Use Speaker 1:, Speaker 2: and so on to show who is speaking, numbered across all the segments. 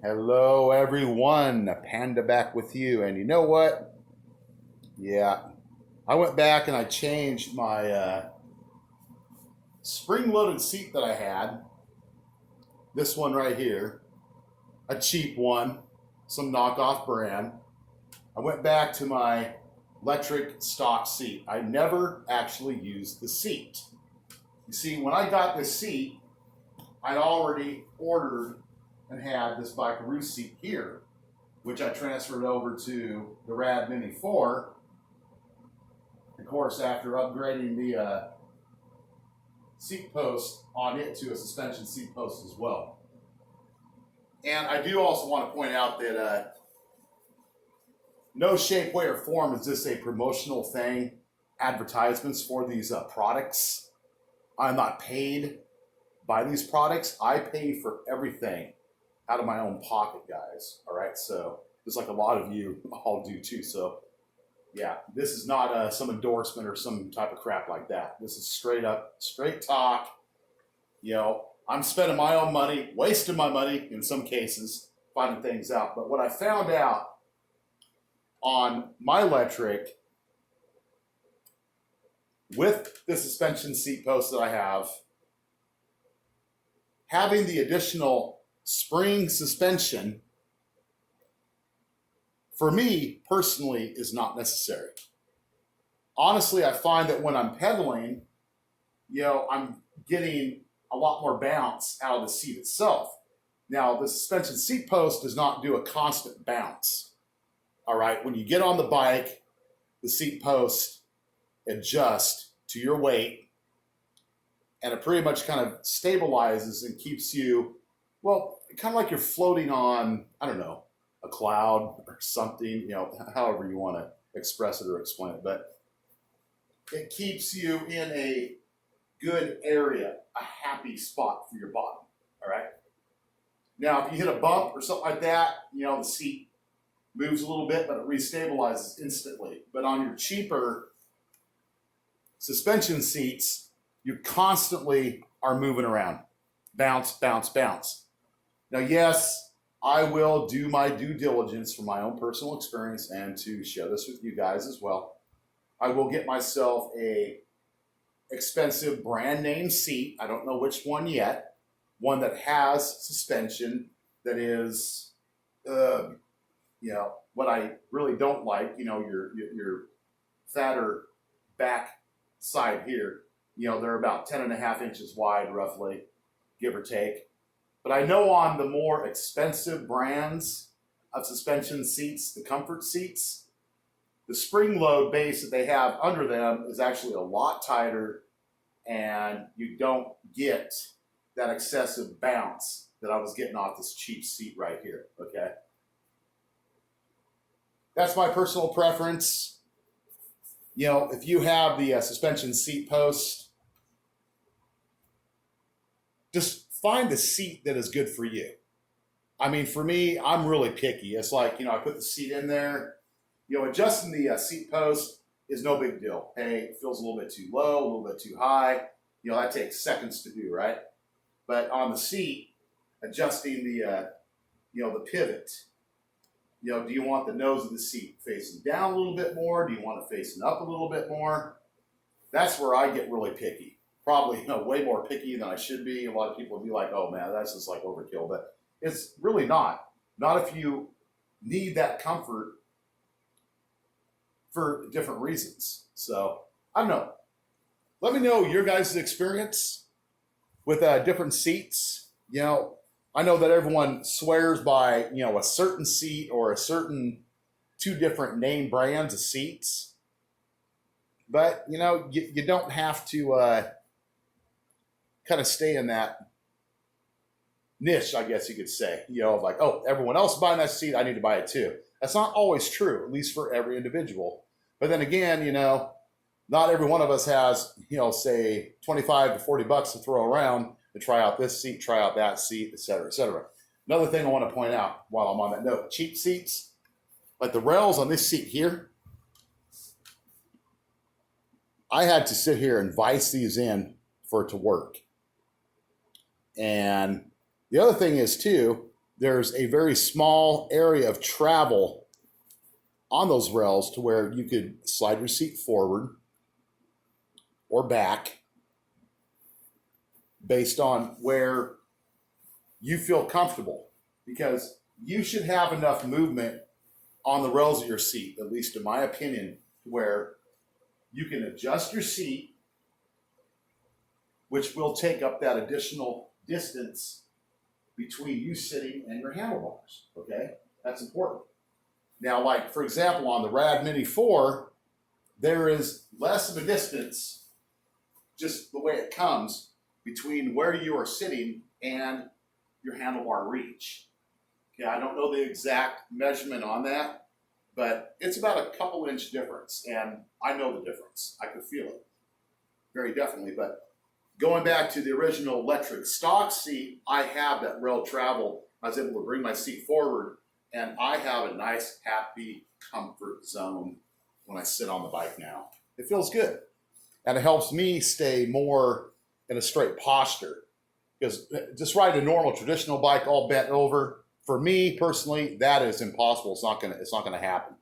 Speaker 1: Hello, everyone. Panda back with you. And you know what? Yeah, I went back and I changed my spring loaded seat that I had. This one right here, a cheap one, some knockoff brand. I went back to my Lectric stock seat. I never actually used the seat. You see, when I got this seat, I'd already ordered and had this Bikaroo seat here, which I transferred over to the Rad Mini 4. Of course, after upgrading the seat post on it to a suspension seat post as well. And I do also want to point out that no shape, way, or form is this a promotional thing, advertisements for these products. I'm not paid by these products. I pay for everything out of my own pocket, guys. All right, so just like a lot of you all do too. So yeah, this is not some endorsement or some type of crap like that. This is straight up, straight talk. I'm spending my own money, wasting my money in some cases, finding things out. But what I found out on my Lectric with the suspension seat post that I have, having the additional spring suspension, for me personally, is not necessary. Honestly, I find that when I'm pedaling, I'm getting a lot more bounce out of the seat itself. Now, the suspension seat post does not do a constant bounce. All right, when you get on the bike, the seat post adjusts to your weight, and it pretty much kind of stabilizes and keeps you, well, kind of like you're floating on, I don't know, a cloud or something, however you want to express it or explain it. But it keeps you in a good area, a happy spot for your body. All right. Now, if you hit a bump or something like that, the seat moves a little bit, but it restabilizes instantly. But on your cheaper suspension seats, you constantly are moving around. Bounce, bounce, bounce. Now, yes, I will do my due diligence from my own personal experience and to share this with you guys as well. I will get myself a expensive brand name seat. I don't know which one yet. One that has suspension that is, what I really don't like. Your fatter back side here. They're about 10 and a half inches wide, roughly, give or take. But I know on the more expensive brands of suspension seats, the comfort seats, the spring load base that they have under them is actually a lot tighter, and you don't get that excessive bounce that I was getting off this cheap seat right here, okay? That's my personal preference. If you have the suspension seat post, just find the seat that is good for you. I mean, for me, I'm really picky. It's like, I put the seat in there. Adjusting the seat post is no big deal. Hey, it feels a little bit too low, a little bit too high. That takes seconds to do, right? But on the seat, adjusting the pivot, do you want the nose of the seat facing down a little bit more? Do you want it facing up a little bit more? That's where I get really picky. Probably way more picky than I should be. A lot of people will be like, oh man, that's just like overkill. But it's really not. Not if you need that comfort for different reasons. So I don't know. Let me know your guys' experience with different seats. I know that everyone swears by, a certain seat or a certain two different name brands of seats. But, you don't have to kind of stay in that niche, I guess you could say. Like, oh, everyone else is buying that seat, I need to buy it too. That's not always true, at least for every individual. But then again, not every one of us has, say 25 to 40 bucks to throw around to try out this seat, try out that seat, et cetera, et cetera. Another thing I want to point out while I'm on that note, cheap seats, like the rails on this seat here, I had to sit here and vise these in for it to work. And the other thing is too, there's a very small area of travel on those rails to where you could slide your seat forward or back based on where you feel comfortable, because you should have enough movement on the rails of your seat, at least in my opinion, where you can adjust your seat, which will take up that additional distance between you sitting and your handlebars, okay? That's important. Now, like, for example, on the Rad Mini 4, there is less of a distance, just the way it comes, between where you are sitting and your handlebar reach. Okay, I don't know the exact measurement on that, but it's about a couple inch difference, and I know the difference. I could feel it very definitely. But going back to the original Lectric stock seat, I have that rail travel. I was able to bring my seat forward, and I have a nice, happy comfort zone when I sit on the bike now. It feels good, and it helps me stay more in a straight posture, because just riding a normal traditional bike all bent over, for me personally, that is impossible. It's not gonna happen.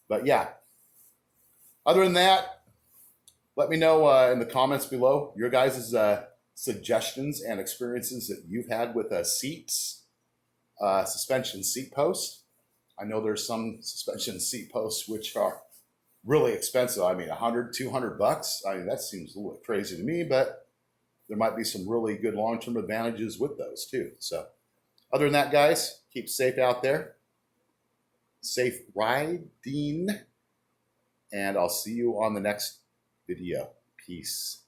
Speaker 1: But yeah, other than that, let me know in the comments below your guys' suggestions and experiences that you've had with seats, suspension seat posts. I know there's some suspension seat posts which are really expensive. I mean, $100, $200. I mean, that seems a little crazy to me, but there might be some really good long-term advantages with those too. So other than that, guys, keep safe out there. Safe riding. And I'll see you on the next video. Peace.